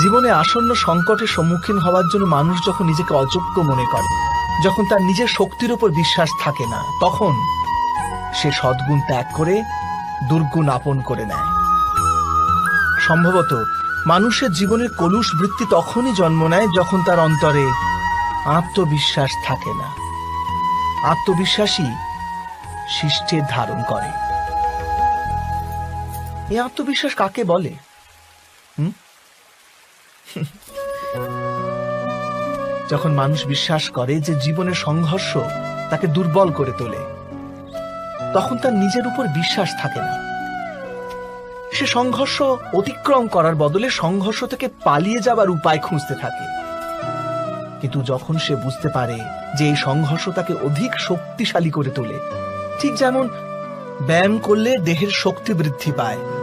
জীবনে আসন্ন সংকটের সম্মুখীন হওয়ার জন্য মানুষ যখন নিজেকে অযোগ্য মনে করে, যখন তার নিজের শক্তির উপর বিশ্বাস থাকে না, তখন সে সদ্গুণ ত্যাগ করে দুর্গুণ আপন করে নেয়। সম্ভবত মানুষের জীবনের কলুষ বৃত্তি তখনই জন্ম নেয় যখন তার অন্তরে আত্মবিশ্বাস থাকে না। আত্মবিশ্বাসী শিষ্টের ধারণ করে। এই আত্মবিশ্বাস কাকে বলে? যখন মানুষ বিশ্বাস করে যে জীবনের সংঘর্ষ তাকে দুর্বল করে তোলে, তখন তার নিজের উপর বিশ্বাস থাকে না। সে সংঘর্ষ অতিক্রম করার বদলে সংঘর্ষ থেকে পালিয়ে যাবার উপায় খুঁজতে থাকে। কিন্তু যখন সে বুঝতে পারে যে এই সংঘর্ষ তাকে অধিক শক্তিশালী করে তোলে, ঠিক যেমন ব্যায়াম করলে দেহের শক্তি বৃদ্ধি পায়,